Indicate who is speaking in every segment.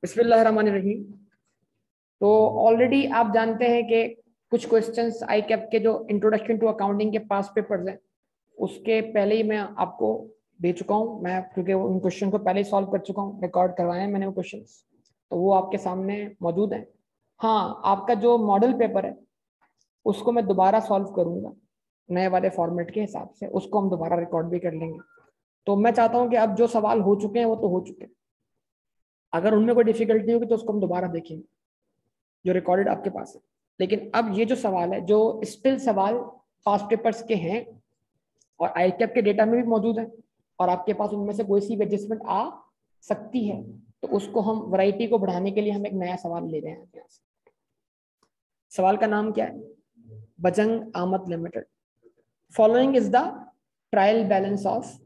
Speaker 1: बिस्मिल्लाहिर्रहमानिर्रहीम। तो ऑलरेडी आप जानते हैं कि कुछ क्वेश्चंस आई कैप के जो इंट्रोडक्शन टू अकाउंटिंग के पास पेपर्स हैं उसके पहले ही मैं आपको दे चुका हूं, मैं क्योंकि उन क्वेश्चन को पहले ही सॉल्व कर चुका हूं, रिकॉर्ड करवाए हैं मैंने वो क्वेश्चंस, तो वो आपके सामने मौजूद हैं। हाँ, आपका जो मॉडल पेपर है उसको मैं दोबारा सॉल्व करूंगा नए वाले फॉर्मेट के हिसाब से, उसको हम दोबारा रिकॉर्ड भी कर लेंगे। तो मैं चाहता हूँ कि अब जो सवाल हो चुके हैं वो तो हो चुके हैं, अगर उनमें कोई डिफिकल्टी होगी तो उसको हम दोबारा देखेंगे जो रिकॉर्डेड आपके पास है। लेकिन अब ये जो सवाल है जो स्टिल सवाल पास्ट पेपर्स के हैं और आई कैप के डेटा में भी मौजूद है और आपके पास उनमें से कोई सी भी एडजस्टमेंट आ सकती है, तो उसको हम वैरायटी को बढ़ाने के लिए हम एक नया सवाल ले रहे हैं यहाँ से। सवाल का नाम क्या है? बजंग आमद limited. Following is the trial balance of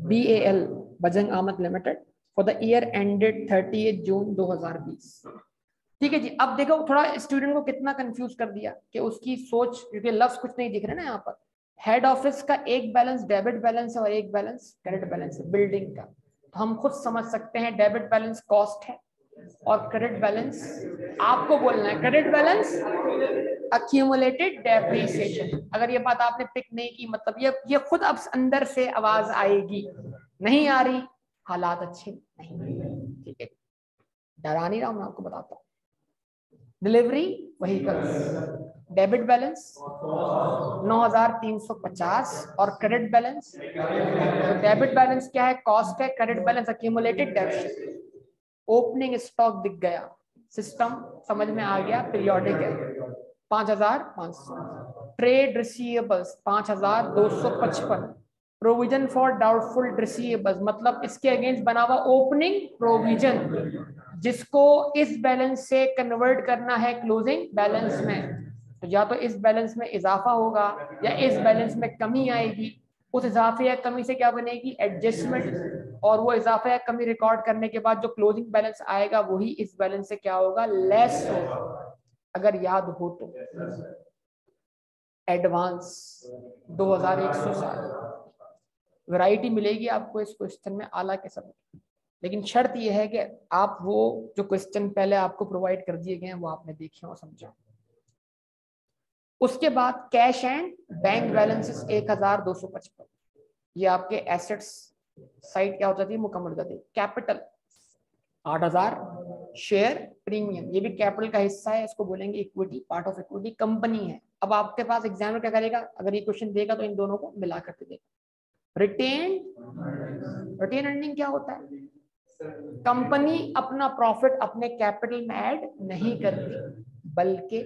Speaker 1: BAL बजंग आमद limited for the year ended 30 जून 2020। ठीक है जी। अब देखो थोड़ा स्टूडेंट को कितना कंफ्यूज कर दिया कि उसकी सोच, क्योंकि लफ्ज कुछ नहीं दिख रहे ना यहाँ पर। हेड ऑफिस का एक बैलेंस डेबिट बैलेंस है और एक बैलेंस क्रेडिट बैलेंस है बिल्डिंग का, तो हम खुद समझ सकते हैं डेबिट बैलेंस कॉस्ट है और क्रेडिट बैलेंस आपको बोलना है क्रेडिट बैलेंस अक्यूमुलेटेड डेप्रिसिएशन। अगर ये बात आपने पिक नहीं की मतलब ये खुद अब अंदर से आवाज आएगी, नहीं आ रही हालात अच्छे नहीं। ठीक है, डरा नहीं रहा मैं आपको बताता हूँ। डिलीवरी व्हीकल्स डेबिट बैलेंस 9,350 और क्रेडिट बैलेंस, तो डेबिट बैलेंस क्या है? कॉस्ट है। क्रेडिट बैलेंस अक्यूमुलेटेड डेप्ट। ओपनिंग स्टॉक दिख गया, सिस्टम समझ में आ गया, पीरियोडिक है 5,500। Trade receivables 5,255। Provision for doubtful receivables मतलब इसके अगेंस्ट बना हुआ ओपनिंग प्रोविजन जिसको इस बैलेंस से कन्वर्ट करना है क्लोजिंग बैलेंस में। तो या तो इस बैलेंस में इजाफा होगा या इस बैलेंस में कमी आएगी। उस इजाफे या कमी से क्या बनेगी? एडजस्टमेंट। और वो इजाफा या कमी रिकॉर्ड करने के बाद जो क्लोजिंग बैलेंस आएगा वही इस बैलेंस से क्या होगा? लेस होगा। अगर याद हो तो एडवांस 2,160 वैरायटी मिलेगी आपको इस क्वेश्चन में आला के सब, लेकिन शर्त यह है कि आप वो जो क्वेश्चन पहले आपको प्रोवाइड कर दिए गए हैं वो आपने देखे और समझा। उसके बाद कैश एंड बैंक बैलेंसेस 1,255, ये आपके एसेट्स साइड क्या हो जाती है? मुकम्मल हो जाती है। कैपिटल 8,000। शेयर प्रीमियम ये भी कैपिटल का हिस्सा है, इसको बोलेंगे equity, part of equity. Company है। अब आपके पास एग्जाम में क्या करेगा, अगर ये क्वेश्चन देगा तो इन दोनों को मिला करके देगा। रिटेन अर्निंग क्या होता है? कंपनी अपना प्रॉफिट अपने कैपिटल में ऐड नहीं करती, बल्कि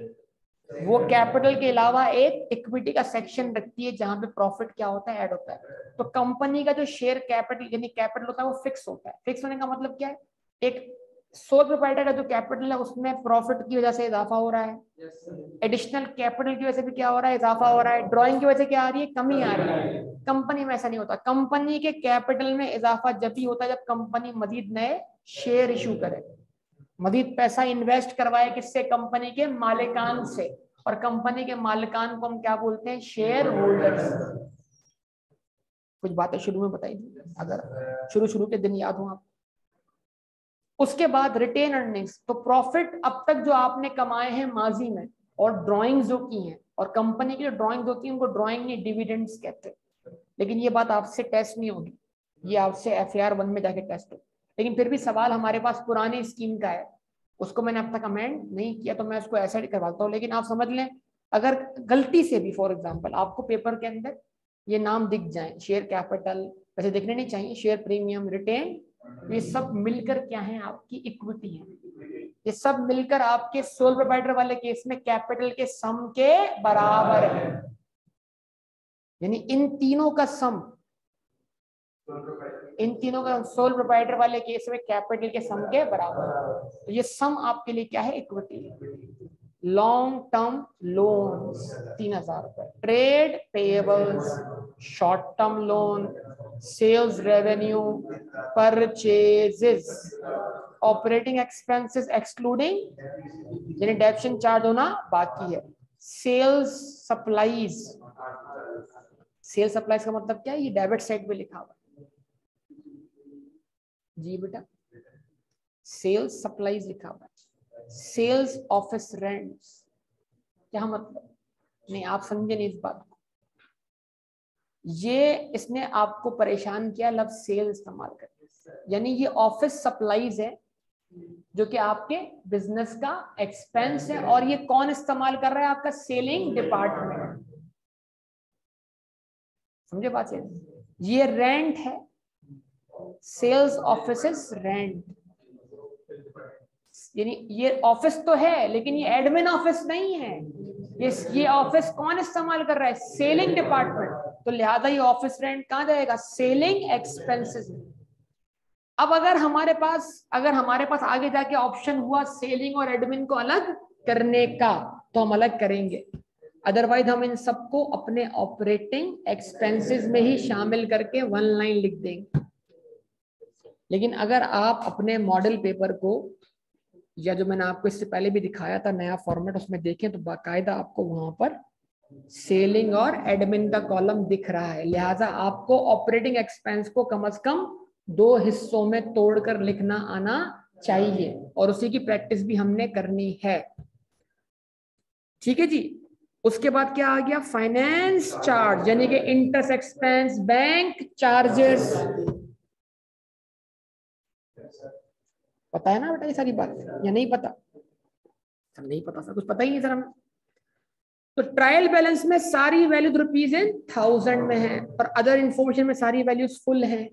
Speaker 1: वो कैपिटल के अलावा एक इक्विटी का सेक्शन रखती है जहां पे प्रॉफिट क्या होता है? ऐड होता है। तो कंपनी का जो शेयर कैपिटल यानी कैपिटल होता है वो फिक्स होता है। फिक्स होने का मतलब क्या है? एक सोल प्रोप्राइटर का जो कैपिटल है उसमें प्रॉफिट की वजह से इजाफा हो रहा है, एडिशनल कैपिटल की वजह से भी क्या हो रहा है? इजाफा हो रहा है। ड्राइंग की वजह से क्या आ रही है? कमी आ रही है। कंपनी में ऐसा नहीं होता। कंपनी के कैपिटल में इजाफा जब भी होता है जब कंपनी मजीद नए शेयर इशू करे, मजीद पैसा इन्वेस्ट करवाए। किससे? कंपनी के मालिकान से। और कंपनी के मालिकान को हम क्या बोलते हैं? Share holders. कुछ बातें शुरू में बताई थी, अगर शुरू के दिन याद हो आप। उसके बाद रिटेन अर्निंग्स, तो प्रॉफिट अब तक जो आपने कमाए हैं माजी में और ड्राइंग्स जो की हैं, और कंपनी की जो ड्राइंग्स होती है उनको ड्राइंग नहीं डिविडेंड्स कहते हैं। लेकिन ये बात आपसे टेस्ट नहीं होगी, ये आपसे FAR 1 में जाके टेस्ट हो। लेकिन फिर भी सवाल हमारे पास पुरानी स्कीम का है, उसको मैंने अब तक अमेंड नहीं किया तो मैं उसको ऐसा करवाता हूँ। लेकिन आप समझ लें, अगर गलती से भी फॉर एग्जाम्पल आपको पेपर के अंदर ये नाम दिख जाए, शेयर कैपिटल वैसे दिखने नहीं चाहिए, शेयर प्रीमियम, रिटेन, ये सब मिलकर क्या है? आपकी इक्विटी है। ये सब मिलकर आपके सोल प्रोप्राइटर वाले केस में कैपिटल के सम के बराबर है। यानी इन तीनों का सम, इन तीनों का सोल प्रोप्राइटर वाले केस में कैपिटल के सम के बराबर। तो ये सम आपके लिए क्या है? इक्विटी। लॉन्ग टर्म लोन्स 3,000 रुपए, trade payables, short term loan, sales revenue, purchases, operating expenses excluding यानी डेप्शन चार्ज होना बाकी है, सेल्स सप्लाईज। सेल्स सप्लाईज का मतलब क्या है? ये डेबिट साइड पे लिखा हुआ है जी बेटा। सेल्स सप्लाईज लिखा हुआ है, सेल्स ऑफिस रेंट्स, क्या मतलब? नहीं, आप समझे नहीं इस बात को। ये इसने आपको परेशान किया लफ्ज सेल इस्तेमाल करके, यानी ये ऑफिस सप्लाईज है जो कि आपके बिजनेस का एक्सपेंस है, और ये कौन इस्तेमाल कर रहा है? आपका सेलिंग डिपार्टमेंट। समझे बात? ये रेंट है, सेल्स ऑफिस रेंट, यानी ये ऑफिस तो है लेकिन ये एडमिन ऑफिस नहीं है। ये ऑफिस कौन इस्तेमाल कर रहा है? Selling department. तो लिहाजा ये ऑफिस रेंट कहां जाएगा? Selling expenses. अब अगर हमारे पास आगे जाके ऑप्शन हुआ सेलिंग और एडमिन को अलग करने का, तो हम अलग करेंगे, अदरवाइज हम इन सबको अपने ऑपरेटिंग एक्सपेंसेस में ही शामिल करके वन लाइन लिख देंगे। लेकिन अगर आप अपने मॉडल पेपर को, या जो मैंने आपको इससे पहले भी दिखाया था नया फॉर्मेट, उसमें देखें तो बाकायदा आपको वहां पर सेलिंग और एडमिन का कॉलम दिख रहा है। लिहाजा आपको ऑपरेटिंग एक्सपेंस को कम से कम 2 हिस्सों में तोड़कर लिखना आना चाहिए, और उसी की प्रैक्टिस भी हमने करनी है। ठीक है जी। उसके बाद क्या आ गया? फाइनेंस चार्ज, यानी कि इंटरेस्ट एक्सपेंस, बैंक चार्जेस। पता है ना बेटा ये सारी बात, या नहीं पता? सर नहीं पता सर, कुछ पता ही नहीं सर हमें। तो ट्रायल बैलेंस में सारी वैल्यू रुपीज इन 1000 में है, और अदर इंफॉर्मेशन में सारी वैल्यूज फुल है।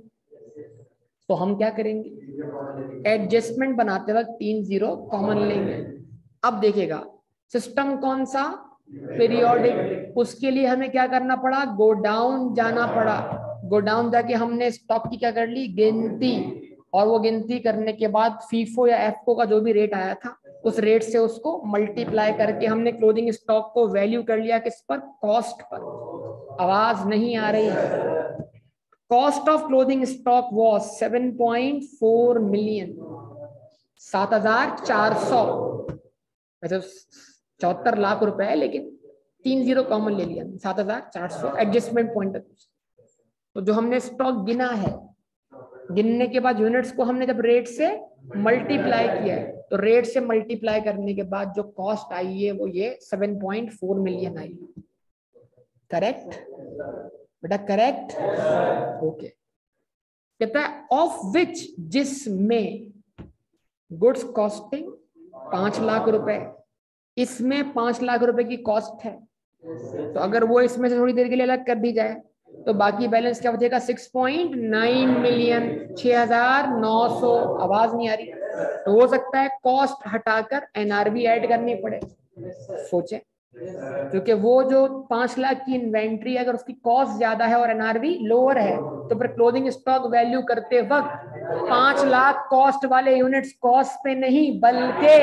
Speaker 1: तो हम क्या करेंगे? एडजस्टमेंट बनाते वक्त 3 0 कॉमन लेंगे। अब देखिएगा सिस्टम कौन सा? पीरियोडिक। उसके लिए हमें क्या करना पड़ा? गो डाउन जाना पड़ा। गो डाउन जाके हमने स्टॉक की क्या कर ली? गिनती। और वो गिनती करने के बाद फीफो या एफको का जो भी रेट आया था, उस रेट से उसको मल्टीप्लाई करके हमने क्लोजिंग स्टॉक को वैल्यू कर लिया किस पर? Cost per. आवाज नहीं आ रही है। Cost of closing stock was 7.4 million, 7400। वैसे 74 लाख रुपए है, लेकिन 3 0 कॉमन ले लिया, 7400 एडजस्टमेंट पॉइंट। तो जो हमने स्टॉक गिना है, गिनने के बाद यूनिट्स को हमने जब रेट से मल्टीप्लाई किया है, तो रेट से मल्टीप्लाई करने के बाद जो कॉस्ट आई है वो ये 7.4 मिलियन आई। करेक्ट बेटा? करेक्ट। ओके। कहता है ऑफ विच, जिसमें गुड्स कॉस्टिंग 5 लाख रुपए, इसमें 5 लाख रुपए की कॉस्ट है, तो अगर वो इसमें से थोड़ी देर के लिए अलग कर दी जाए तो बाकी बैलेंस क्या बचेगा? 6.9 मिलियन, 6900। आवाज नहीं आ रही। तो हो सकता है कॉस्ट हटाकर एनआरवी ऐड करनी पड़े। सोचें, क्योंकि वो जो 5 लाख की इन्वेंट्री, अगर उसकी कॉस्ट ज्यादा है और एनआरवी लोअर है, तो फिर क्लोजिंग स्टॉक वैल्यू करते वक्त 5 लाख कॉस्ट वाले यूनिट्स कॉस्ट पे नहीं बल्कि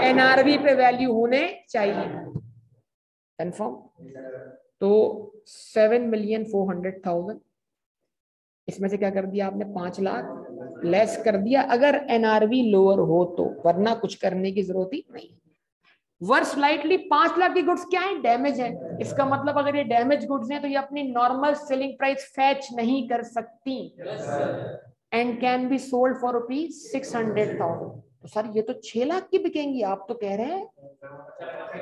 Speaker 1: एनआरवी पे वैल्यू होने चाहिए। कंफर्म? तो 7,400,000, इसमें से क्या कर दिया आपने? 5 लाख लेस कर दिया, अगर एनआरवी लोअर हो तो, वरना कुछ करने की जरूरत ही नहीं। वर्स लाइटली 5 लाख की गुड्स क्या है? डैमेज है। इसका मतलब अगर ये डैमेज गुड्स हैं तो ये अपनी नॉर्मल सेलिंग प्राइस फैच नहीं कर सकती, and can be sold for ₹600,000। तो सर ये तो 6 लाख की बिकेंगी आप तो कह रहे हैं,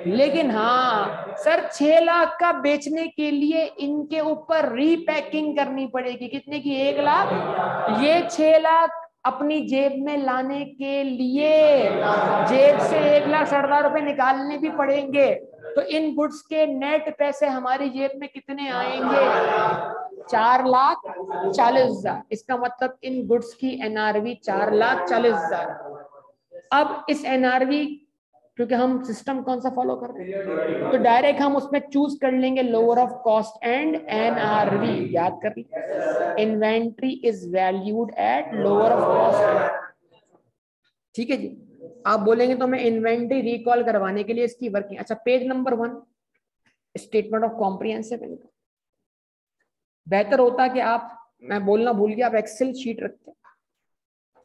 Speaker 1: लेकिन हाँ सर 6 लाख का बेचने के लिए इनके ऊपर रीपैकिंग करनी पड़ेगी। कितने की? 1 लाख। ये 6 लाख अपनी जेब में लाने के लिए जेब से 1,60,000 निकालने भी पड़ेंगे। तो इन गुड्स के नेट पैसे हमारी जेब में कितने आएंगे? 4,40,000। इसका मतलब इन गुड्स की एनआरवी 4,40,000। अब इस एनआरवी, क्योंकि हम सिस्टम कौन सा फॉलो कर रहे हैं, तो डायरेक्ट हम उसमें चूज कर लेंगे lower of cost and NRV. याद कर लीजिए, inventory is valued at lower of cost. ठीक है जी। आप बोलेंगे तो मैं इन्वेंट्री रिकॉल करवाने के लिए इसकी वर्किंग। अच्छा, page number 1, statement of comprehensive income. बेहतर होता कि आप, मैं बोलना भूल गया, आप एक्सेल शीट रखते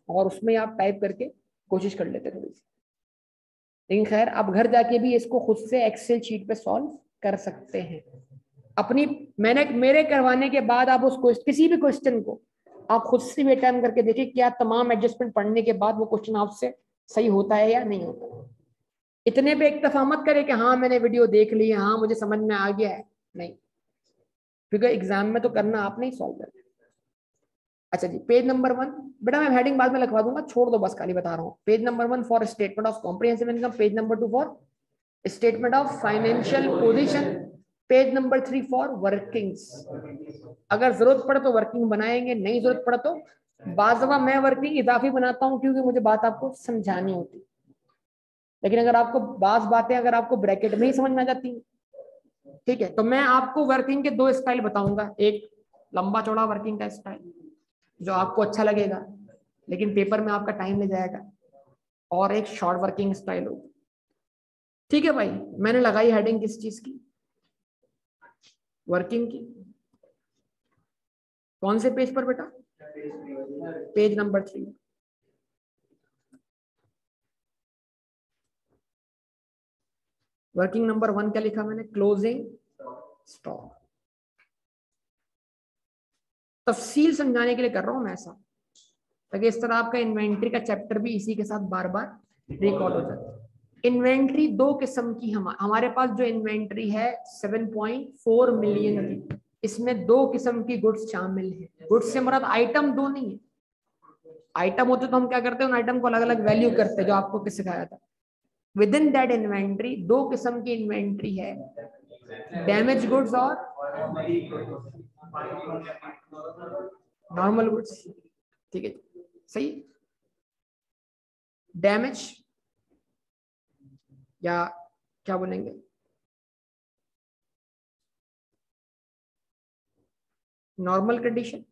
Speaker 1: और उसमें आप टाइप करके कोशिश कर लेते थोड़ी सी। लेकिन खैर, आप घर जाके भी इसको खुद से एक्सेल शीट पे सॉल्व कर सकते हैं। अपनी मेरे करवाने के बाद आप उस किसी भी क्वेश्चन को आप खुद से भी अटेम्प्ट करके देखिए क्या तमाम एडजस्टमेंट पढ़ने के बाद वो क्वेश्चन आपसे सही होता है या नहीं होता। इतने पे इक्तफा मत करे कि हाँ मैंने वीडियो देख ली है, हाँ मुझे समझ में आ गया है, नहीं, क्योंकि एग्जाम में तो करना आपने ही सॉल्व करना। अच्छा जी, पेज नंबर 1 बेटा मैं हेडिंग बाद में लिखवा दूंगा, छोड़ दो बस, खाली बता रहा हूँ। Page number 1 for statement of comprehensive income, page number 2 for statement of financial position, page number 3 for workings. अगर जरूरत पड़े तो वर्किंग बनाएंगे, नहीं जरूरत पड़े तो बाज़वा मैं वर्किंग इजाफी बनाता हूँ क्योंकि मुझे बात आपको समझानी होती। लेकिन अगर आपको बातें अगर आपको ब्रैकेट में ही समझ में आ जाती है, ठीक है, तो मैं आपको वर्किंग के 2 स्टाइल बताऊंगा। एक लंबा चौड़ा वर्किंग का स्टाइल जो आपको अच्छा लगेगा लेकिन पेपर में आपका टाइम ले जाएगा, और एक शॉर्ट वर्किंग स्टाइल होगा। ठीक है भाई, मैंने लगाई हेडिंग किस चीज की, वर्किंग की। कौन से पेज पर बेटा, पेज नंबर 3। वर्किंग नंबर 1 क्या लिखा मैंने, क्लोजिंग स्टॉक। तफसील समझाने के लिए कर रहा हूं मैं ऐसा, ताकि इस तरह आपका इन्वेंट्री का चैप्टर भी इसी के साथ बार बार रिकॉर्ड हो जाता है। इन्वेंट्री 2 किस्म की हमारे पास जो इन्वेंट्री है 7.4 मिलियन की, इसमें 2 किस्म की गुड्स शामिल है। गुड्स से मरद आइटम 2 नहीं है, आइटम होते तो हम क्या करते हैं, उन आइटम को अलग अलग वैल्यू करते, जो आपको किस सिखाया था। विद इन दैट इन्वेंट्री 2 किस्म की इन्वेंट्री है, डैमेज गुड्स और नॉर्मल गुड्स। ठीक है, सही। डैमेज या क्या बोलेंगे, नॉर्मल कंडीशन।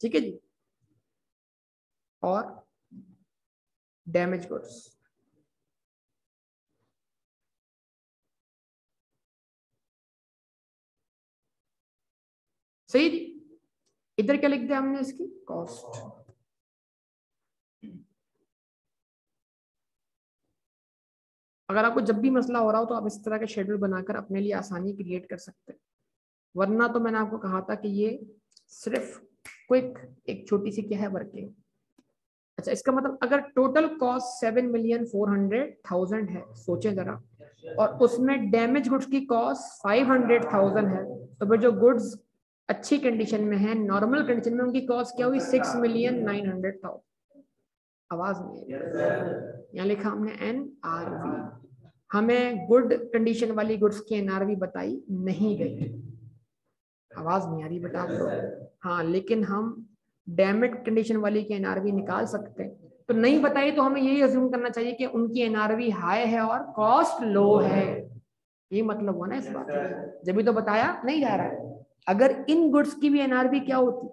Speaker 1: ठीक है जी, और डैमेज गुड्स। सही जी। इधर क्या लिख दिया हमने, इसकी कॉस्ट। अगर आपको जब भी मसला हो रहा हो तो आप इस तरह के शेड्यूल बनाकर अपने लिए आसानी क्रिएट कर सकते हैं, वरना तो मैंने आपको कहा था कि ये सिर्फ क्विक एक छोटी सी क्या है, वर्किंग। अच्छा, इसका मतलब अगर टोटल कॉस्ट 7,400,000 है, सोचें जरा, और उसमें डैमेज गुड्स की कॉस्ट 500,000 है, तो फिर जो गुड्स अच्छी कंडीशन में है, नॉर्मल कंडीशन में, उनकी कॉस्ट क्या हुई, 6,900,000। आवाज नहीं है, यहाँ लिखा हमने NRV। हमें गुड कंडीशन वाली गुड्स की NRV बताई नहीं गई। आवाज नहीं आ रही बेटा आप लोग, हाँ, लेकिन हम डैमेज कंडीशन वाली की NRV निकाल सकते हैं। तो नहीं बताई तो हमें यही अज्यूम करना चाहिए कि उनकी NRV हाई है और कॉस्ट लो है, ये मतलब हुआ ना इस बात में, जब भी तो बताया नहीं जा रहा है। अगर इन गुड्स की भी NRV क्या होती।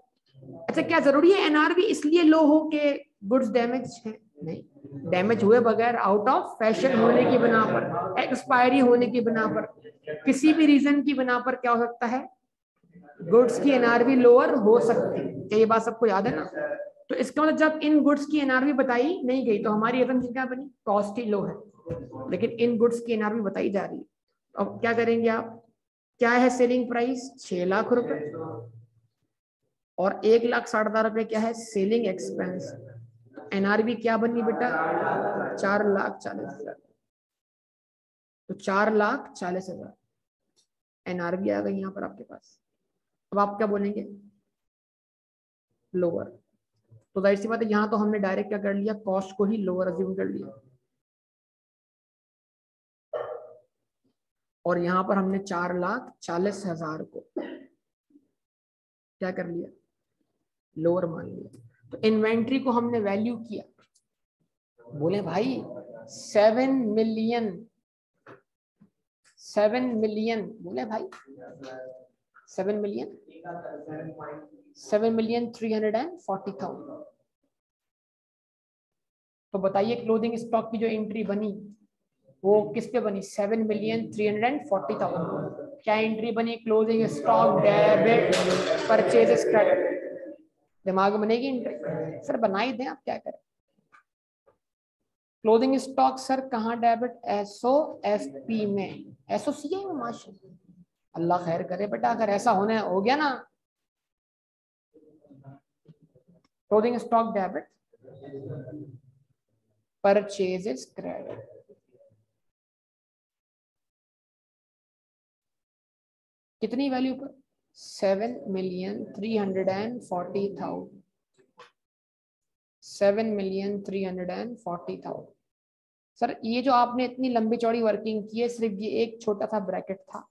Speaker 1: अच्छा, क्या जरूरी है NRV इसलिए लो हो के गुड्स डैमेज है, नहीं, डैमेज हुए बगैर, आउट ऑफ फैशन होने की बिना पर, एक्सपायरी होने की बिना पर, किसी भी रीजन की बिना पर क्या हो सकता है, गुड्स की NRV लोअर हो सकती है। क्या ये बात सबको याद है ना। तो इसका मतलब जब इन गुड्स की NRV बताई नहीं गई तो हमारी assumption क्या बनी, कॉस्ट ही लो है, लेकिन इन गुड्स की NRV बताई जा रही है। अब क्या करेंगे आप, क्या है सेलिंग प्राइस 6 लाख रुपए, और 1,60,000 क्या है सेलिंग एक्सपेंस। NRV क्या बनी बेटा, 4,40,000। तो 4,40,000 NRV आ गई यहाँ पर आपके पास। अब आप क्या बोलेंगे, लोअर। तो जाहिर सी बात है, यहाँ तो हमने डायरेक्ट क्या कर लिया, कॉस्ट को ही लोअर अज्यूम कर लिया, और यहाँ पर हमने 4,40,000 को क्या कर लिया, लोअर मान लिया। तो इन्वेंट्री को हमने वैल्यू किया, बोले भाई 7 मिलियन, बोले भाई 7,340,000। तो बताइए क्लोजिंग स्टॉक की जो एंट्री बनी वो किस पे बनी, 7,340,000। क्या एंट्री बनी, closing stock debit purchases credit. दिमाग में बनेगी एंट्री, सर बना ही दें, आप क्या करें। क्लोजिंग स्टॉक सर कहाँ डेबिट? SOSP में, SOCI में। माशाल्लाह, अल्लाह खैर करे बेटा, अगर ऐसा होने हो गया ना। Closing stock debit, purchases credit. कितनी वैल्यू पर? 7,340,000। 7,340,000। सर ये जो आपने इतनी लंबी चौड़ी वर्किंग की है, सिर्फ ये एक छोटा सा ब्रैकेट था।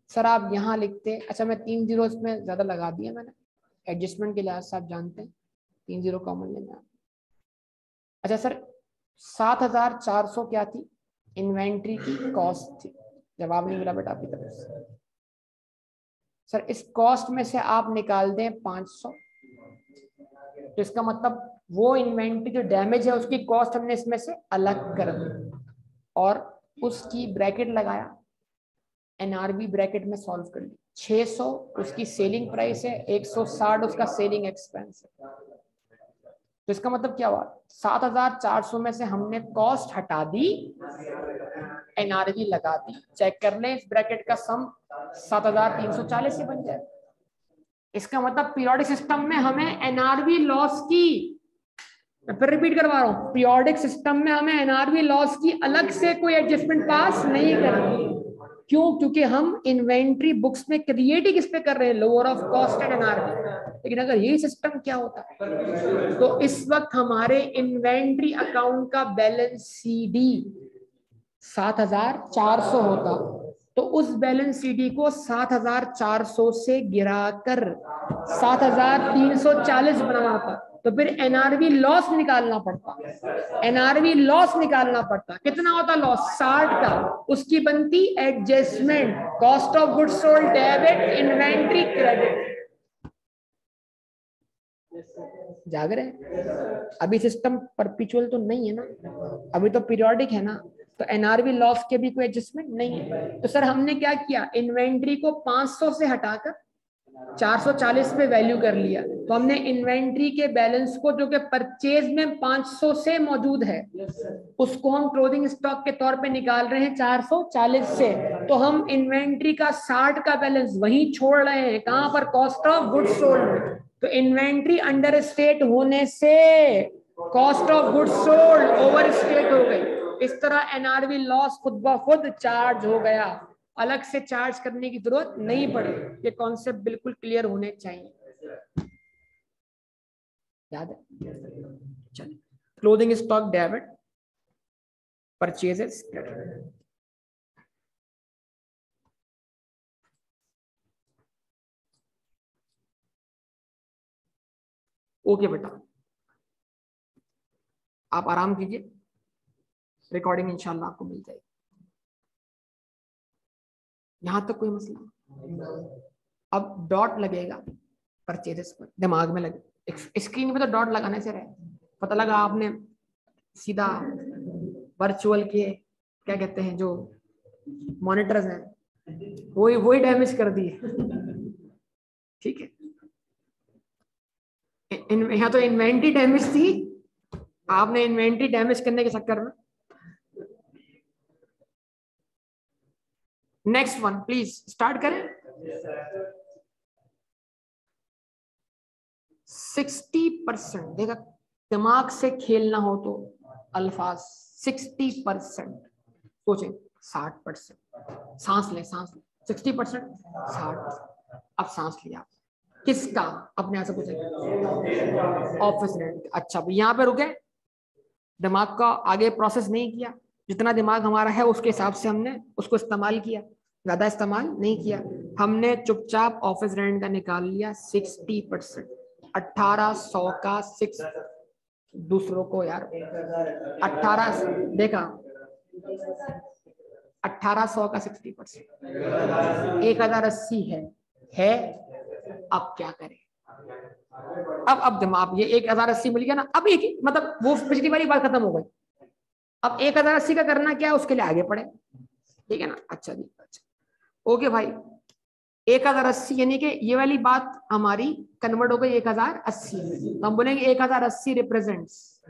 Speaker 1: सर आप यहाँ लिखते, अच्छा मैं 3 जीरो इसमें ज्यादा लगा दिया मैंने, एडजस्टमेंट के लिहाज से आप जानते हैं 3 जीरो कॉमन लेना। अच्छा सर 7,400 क्या थी? इन्वेंट्री की कॉस्ट थी। जवाब नहीं मिला बेटा आपकी तरफ से। सर इस कॉस्ट में से आप निकाल दें 500, तो इसका मतलब वो इन्वेंट्री जो डैमेज है उसकी कॉस्ट हमने इसमें से अलग कर दी और उसकी ब्रैकेट लगाया, एनआरबी ब्रैकेट में सॉल्व कर ली। 600 उसकी सेलिंग प्राइस है, 160 उसका सेलिंग एक्सपेंस है। तो इसका मतलब क्या हुआ? 7,400 में से हमने कॉस्ट हटा दी, एनआरबी लगा दी। चेक कर लें इस ब्रैकेट का सम 7,340 से बन जाए। इसका मतलब पीरियोडिक सिस्टम में हमें एनआरबी लॉस की, मैं फिर रिपीट करवा रहा हूं, पीरियोडिक सिस्टम में हमें एनआरबी लॉस की अलग से कोई एडजस्टमेंट पास नहीं करनी। क्यों? क्योंकि हम इन्वेंट्री बुक्स में क्रिएट ही किस पे कर रहे हैं? Lower of cost and NRB. लेकिन अगर यही सिस्टम क्या होता तो इस वक्त हमारे इन्वेंट्री अकाउंट का बैलेंस CD 7,400 होता, तो उस बैलेंस CD को 7,400 से गिराकर 7,340 बनाना होता। तो फिर एनआरबी लॉस निकालना पड़ता, एनआरबी लॉस निकालना पड़ता। कितना होता लॉस? 60 का। उसकी बनती adjustment, cost of goods sold debit, inventory credit. जाग रहे? अभी सिस्टम परपेचुअल तो नहीं है ना, अभी तो पीरियोडिक है ना, तो एनआरबी लॉस के भी कोई एडजस्टमेंट नहीं है। तो सर हमने क्या किया? इन्वेंट्री को 500 से हटाकर 440 पे वैल्यू कर लिया। तो हमने इन्वेंट्री के बैलेंस को, जो कि परचेज में 500 से मौजूद है, उसको हम क्लोजिंग स्टॉक के तौर पे निकाल रहे हैं 440 से। तो हम इन्वेंट्री का 60 का बैलेंस वहीं छोड़ रहे हैं। कहां पर? Cost of goods sold. तो इन्वेंट्री अंडर स्टेट होने से cost of goods sold over state हो गई। इस तरह एनआरबी लॉस खुद ब खुद चार्ज हो गया, अलग से चार्ज करने की जरूरत नहीं पड़ी। ये कॉन्सेप्ट बिल्कुल क्लियर होने चाहिए, याद है? चलिए, closing stock debit, purchases credit. Okay बेटा, आप आराम कीजिए, रिकॉर्डिंग इंशाल्लाह आपको मिल जाएगी। यहां तक कोई मसला? अब डॉट लगेगा परचेजेस पर, दिमाग में लगे। स्क्रीन पे तो डॉट लगाने से रहे, पता लगा आपने सीधा वर्चुअल के क्या कहते हैं जो मॉनिटर्स हैं वही डैमेज कर दिए। ठीक है, यहाँ तो इन्वेंट्री डैमेज थी, आपने इन्वेंट्री डैमेज करने के चक्कर में। नेक्स्ट वन प्लीज स्टार्ट करें। 60%, देखा, दिमाग से खेलना हो तो अल्फाज 60%, सोचें 60%, सांस ले 60%, 60। अब सांस लिया, किसका? अपने आप से पूछेंगे ऑफिस रेंट। अच्छा यहाँ पे रुके, दिमाग का आगे प्रोसेस नहीं किया, जितना दिमाग हमारा है उसके हिसाब से हमने उसको इस्तेमाल किया, ज्यादा इस्तेमाल नहीं किया। हमने चुपचाप ऑफिस रेंट का निकाल लिया 60%, 1,800 का 6, दूसरों को यार 18, देखा 1,800 का 60%, 1,080 है। अब क्या करें? अब दिमाग, ये 1,080 मिल गया ना, अब एक मतलब वो पिछली वाली बात खत्म हो गई। अब 1,080 का करना क्या है, उसके लिए आगे पढ़े, ठीक है ना? अच्छा जी, अच्छा ओके भाई, 1,080 यानी कि ये वाली बात हमारी कन्वर्ट हो गई 1,080 में। हम बोलेंगे 1,080 रिप्रेजेंट्स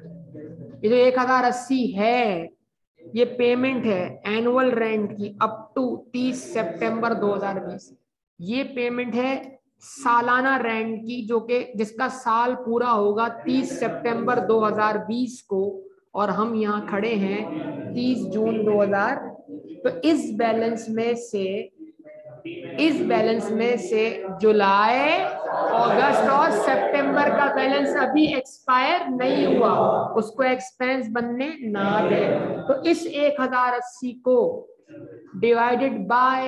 Speaker 1: ये जो 1080 है ये पेमेंट है एनुअल रेंट की अप टू 30 सितंबर 2020। ये पेमेंट है सालाना रेंट की जो कि जिसका साल पूरा होगा 30 सितंबर 2020 को, और हम यहाँ खड़े हैं 30 जून 2000। तो इस बैलेंस में से जुलाई, अगस्त और सितंबर का बैलेंस अभी एक्सपायर नहीं हुआ, उसको एक्सपेंस बनने ना दे। तो इस 1080 को डिवाइडेड बाय,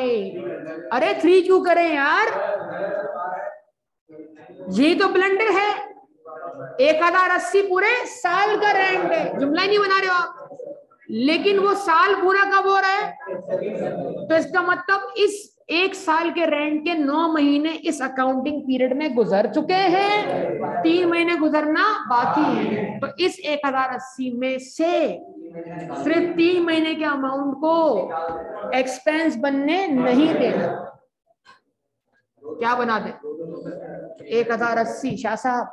Speaker 1: अरे 3 क्यों करें यार, ये तो ब्लंडर है। 1080 पूरे साल का रेंट है, जुमला ही नहीं बना रहे हो आप, लेकिन वो साल पूरा कब हो रहा है? तो इसका मतलब इस 1 साल के रेंट के 9 महीने इस अकाउंटिंग पीरियड में गुजर चुके हैं, 3 महीने गुजरना बाकी है। तो इस 1080 में से सिर्फ 3 महीने के अमाउंट को एक्सपेंस बनने नहीं देना। क्या बना दे? 1080 शाह साहब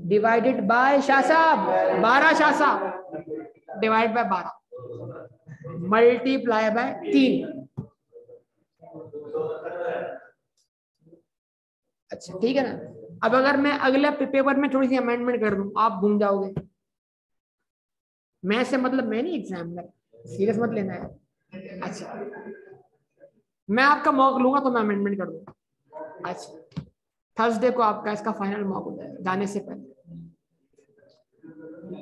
Speaker 1: डिवाइडेड बाय शाह साहब 12, शाह साहब डिवाइड बाय 12 मल्टीप्लाई बाय 3। अच्छा ठीक है ना। अब अगर मैं अगले पेपर में थोड़ी सी अमेंडमेंट कर दूं, आप घूम जाओगे। मैं से मतलब मैं नहीं एग्जामिनर, सीरियस मत लेना है। अच्छा मैं आपका मॉक लूंगा तो मैं अमेंडमेंट कर दूंगा। अच्छा थर्सडे को आपका इसका फाइनल मॉक हो जाएगा जाने से पहले।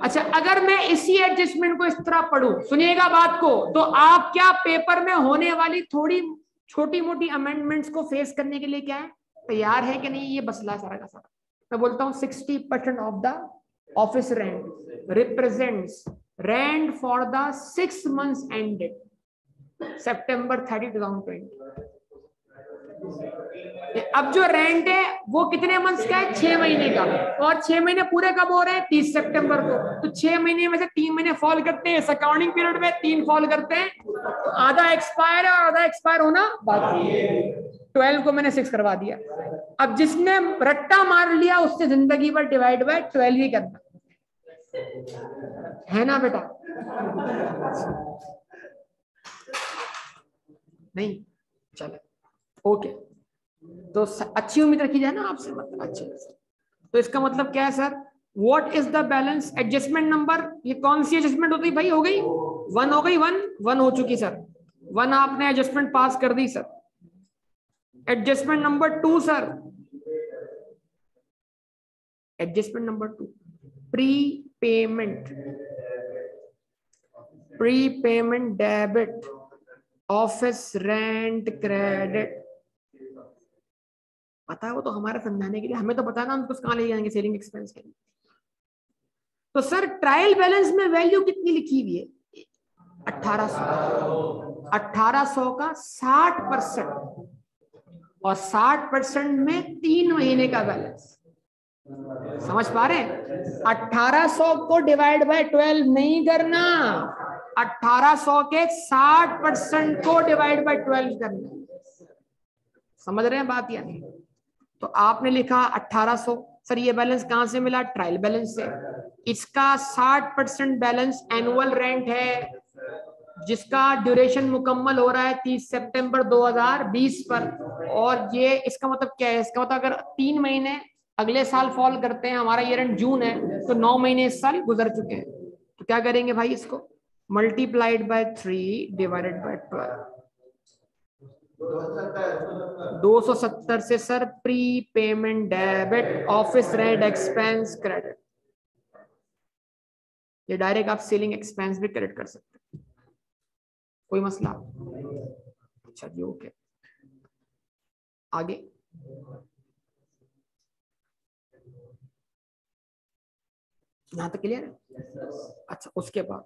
Speaker 1: अच्छा अगर मैं इसी एडजस्टमेंट को इस तरह पढ़ूं, सुनिएगा बात को, तो आप क्या पेपर में होने वाली थोड़ी छोटी मोटी अमेंडमेंट्स को फेस करने के लिए क्या है, तैयार है कि नहीं? ये मसला सारा का सारा। मैं बोलता हूँ 60% of the office rent represents rent for the 6 months ended September 30, 2020। अब जो रेंट है वो कितने मंथ्स का है? 6 महीने का। और 6 महीने पूरे कब हो रहे हैं? 30 सितंबर को। तो 6 महीने में से 3 महीने फॉल करते हैं इस अकाउंटिंग पीरियड में, 3 फॉल करते हैं, तो आधा एक्सपायर है और आधा एक्सपायर होना बाकी है। 12 को मैंने 6 करवा दिया। अब जिसने रट्टा मार लिया उससे जिंदगी भर डिवाइड बाय 12 ही करना है ना बेटा? नहीं चले ओके। तो अच्छी उम्मीद रखी जाए ना आपसे, मतलब अच्छे। तो इसका मतलब क्या है sir? What is the balance adjustment number? ये कौन सी एडजस्टमेंट होती है भाई? हो गई 1, हो गई 1 हो चुकी सर, 1 आपने एडजस्टमेंट पास कर दी sir. Adjustment number 2 sir, adjustment number 2 prepayment debit office rent credit. पता है वो तो हमारा समझाने के लिए, हमें तो पता है ना हम कुछ कहाँ ले जाएंगे सेलिंग एक्सपेंस के लिए। तो सर ट्रायल बैलेंस में वैल्यू कितनी लिखी हुई है? 1800। 1800 का 60% और 60% में 3 महीने का बैलेंस। समझ पा रहे हैं? 1800 को डिवाइड बाय 12 नहीं करना, 1800 के 60% को डिवाइड बाय 12 करना। समझ रहे हैं बात या नहीं? तो आपने लिखा 1800। सर ये बैलेंस कहां से मिला? ट्रायल बैलेंस से। इसका 60% बैलेंस एनुअल रेंट है जिसका ड्यूरेशन मुकम्मल हो रहा है 30 सितंबर 2020 पर। और ये इसका मतलब क्या है? इसका मतलब अगर 3 महीने अगले साल फॉल करते हैं, हमारा ईयर एंड जून है, तो 9 महीने इस साल गुजर चुके हैं। तो क्या करेंगे भाई? इसको मल्टीप्लाइड बाय 3 डिवाइडेड बाय 12। 270 से sir pre payment debit office rent expense credit. ये डायरेक्ट आप सेलिंग एक्सपेंस भी क्रेडिट कर सकते हैं, कोई मसला? अच्छा जी ओके। आगे यहां तक क्लियर है? अच्छा उसके बाद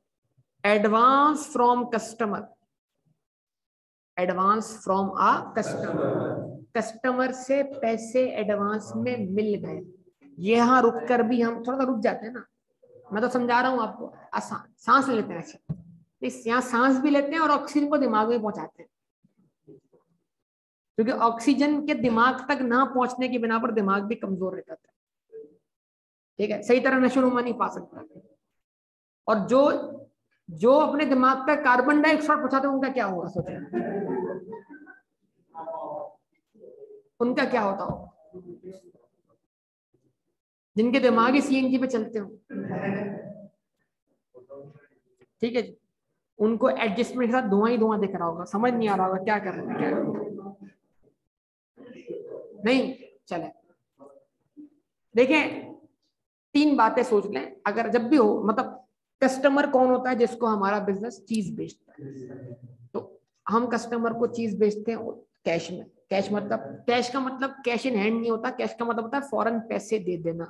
Speaker 1: advance from customer. Advance from a customer, customer से पैसे एडवांस में मिल गए। यहाँ रुक कर भी हम थोड़ा सा रुक जाते हैं ना, मैं तो समझा रहा हूँ आपको, आसान सांस ले लेते हैं। अच्छा यहाँ सांस भी लेते हैं और ऑक्सीजन को दिमाग में पहुंचाते हैं, क्योंकि ऑक्सीजन के दिमाग तक ना पहुंचने की बिना पर दिमाग भी कमजोर रहता है। ठीक है, सही तरह नशो नुमा नहीं पा सकता। और जो अपने दिमाग पे कार्बन डाइऑक्साइड पहुंचाते हैं उनका क्या होगा, सोचो उनका क्या होता हो, जिनके दिमाग ही सीएनजी पे चलते हो। ठीक है जी, उनको एडजस्टमेंट के साथ धुआं ही धुआं दिख रहा होगा, समझ नहीं आ रहा होगा क्या करना है, क्या करना नहीं। चले देखें, 3 बातें सोच लें अगर जब भी हो, मतलब कस्टमर कौन होता है, जिसको हमारा बिजनेस चीज बेचता है। तो हम कस्टमर को चीज बेचते हैं कैश में। कैश मतलब, कैश का मतलब कैश इन हैंड नहीं होता, कैश का मतलब होता है फौरन पैसे दे देना,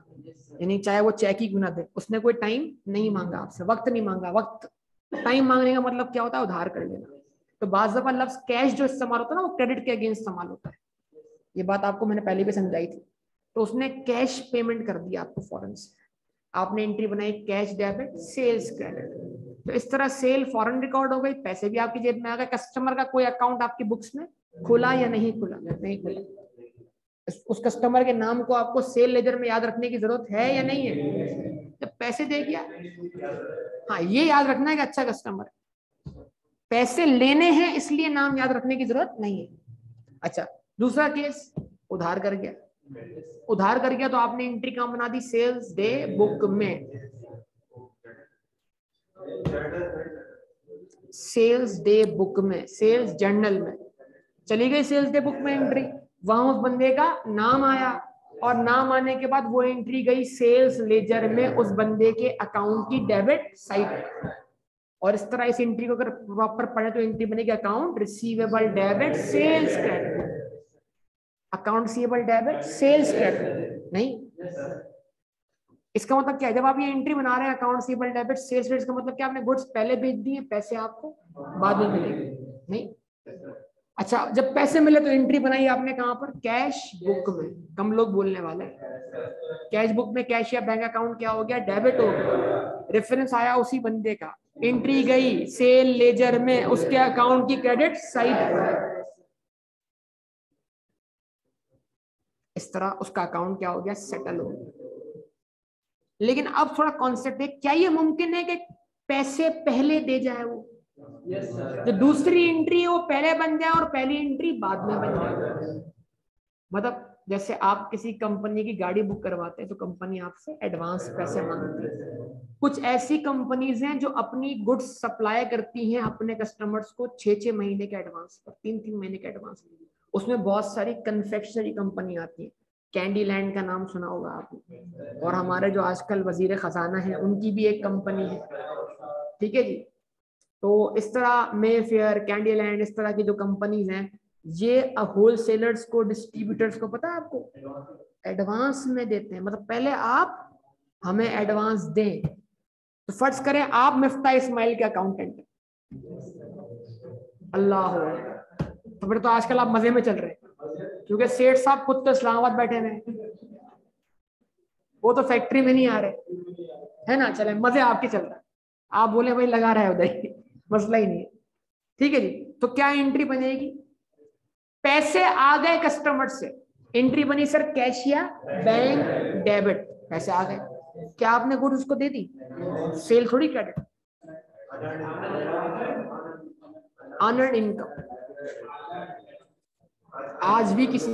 Speaker 1: यानी चाहे वो चेक ही क्यों ना दे, उसने कोई टाइम नहीं मांगा आपसे, वक्त नहीं मांगा। वक्त टाइम मांगने का मतलब क्या होता है, उधार कर लेना। तो बाज़ दफा लफ्ज कैश जो इस्तेमाल होता है ना, वो क्रेडिट के अगेंस्ट इस्तेमाल होता है। ये बात आपको मैंने पहले भी समझाई थी। तो उसने कैश पेमेंट कर दिया आपको फौरन से, आपने एंट्री बनाई कैश डेबिट सेल्स क्रेडिट। तो इस तरह सेल फौरन रिकॉर्ड हो गई, पैसे भी आपकी जेब में आ गए। कस्टमर का कोई अकाउंट आपकी बुक्स में खुला या नहीं खुला, नहीं खुला। उस कस्टमर के नाम को आपको सेल लेजर में याद रखने की जरूरत है या नहीं है, जब पैसे दे दिया। हाँ, ये याद रखना है कि अच्छा कस्टमर है, पैसे लेने हैं इसलिए नाम याद रखने की जरूरत नहीं है। अच्छा, दूसरा केस, उधार कर गया। उधार कर गया तो आपने एंट्री कहां बना दी, सेल्स डे बुक में। सेल्स डे बुक में, सेल्स जर्नल में चली गई, सेल्स डे बुक में एंट्री, वहां उस बंदे का नाम आया, और नाम आने के बाद वो एंट्री गई सेल्स लेजर में उस बंदे के अकाउंट की डेबिट साइड। और इस तरह इस एंट्री को अगर प्रॉपर पढ़े तो एंट्री बनेगी account receivable debit sales credit, account receivable debit sales credit. नहीं, इसका मतलब क्या है, जब आप ये एंट्री बना रहे हैं account receivable debit sales credit, का मतलब क्या आपने गुड्स पहले बेच दिए, पैसे आपको बाद में मिलेंगे। नहीं, अच्छा, जब पैसे मिले तो एंट्री बनाई आपने कहां पर, कैश बुक में। कम लोग बोलने वाले, कैश बुक में कैश या बैंक अकाउंट क्या हो गया, डेबिट हो गया। रेफरेंस आया उसी बंदे का, एंट्री गई सेल लेजर में उसके अकाउंट की क्रेडिट साइड पर, इस तरह उसका अकाउंट क्या हो गया, सेटल हो गया। लेकिन अब थोड़ा कॉन्सेप्ट है, क्या ये मुमकिन है कि पैसे पहले दे जाए वो, जो दूसरी एंट्री है वो पहले बन जाए और पहली एंट्री बाद में बन जाए। मतलब जैसे आप किसी कंपनी की गाड़ी बुक करवाते हैं तो कंपनी आपसे एडवांस पैसे मांगती है। कुछ ऐसी कंपनीज हैं जो अपनी गुड्स सप्लाई करती हैं अपने कस्टमर्स को 6-6 महीने के एडवांस पर, 3-3 महीने के एडवांस। उसमें बहुत सारी कन्फेक्शनरी कंपनी आती है, कैंडी लैंड का नाम सुना होगा आपने, और हमारे जो आजकल वजीर खजाना है उनकी भी एक कंपनी है। ठीक है जी, तो इस तरह मे फेयर, कैंडी लैंड, इस तरह की जो कंपनीज हैं, ये होलसेलर्स को, डिस्ट्रीब्यूटर्स को, पता है आपको, एडवांस में देते हैं। मतलब पहले आप हमें एडवांस दें। तो फर्ज करें आप मिफ्ता इस्माइल के अकाउंटेंट, अल्लाह हो, तो फिर तो आजकल आप मजे में चल रहे हैं, क्योंकि सेठ साहब खुद तो इस्लामाबाद बैठे हैं, वो तो फैक्ट्री में नहीं आ रहे, है ना। चले मजे आपके चल रहा है, आप बोले भाई लगा रहा है उधर ही, मसला ही नहीं है। ठीक है जी, तो क्या एंट्री बनेगी, पैसे आ गए कस्टमर से, एंट्री बनी सर कैश या बैंक डेबिट, पैसे आ गए, क्या आपने गुड्स उसको दे दी, सेल थोड़ी क्रेडिट, अनअर्न्ड इनकम। आज भी किसी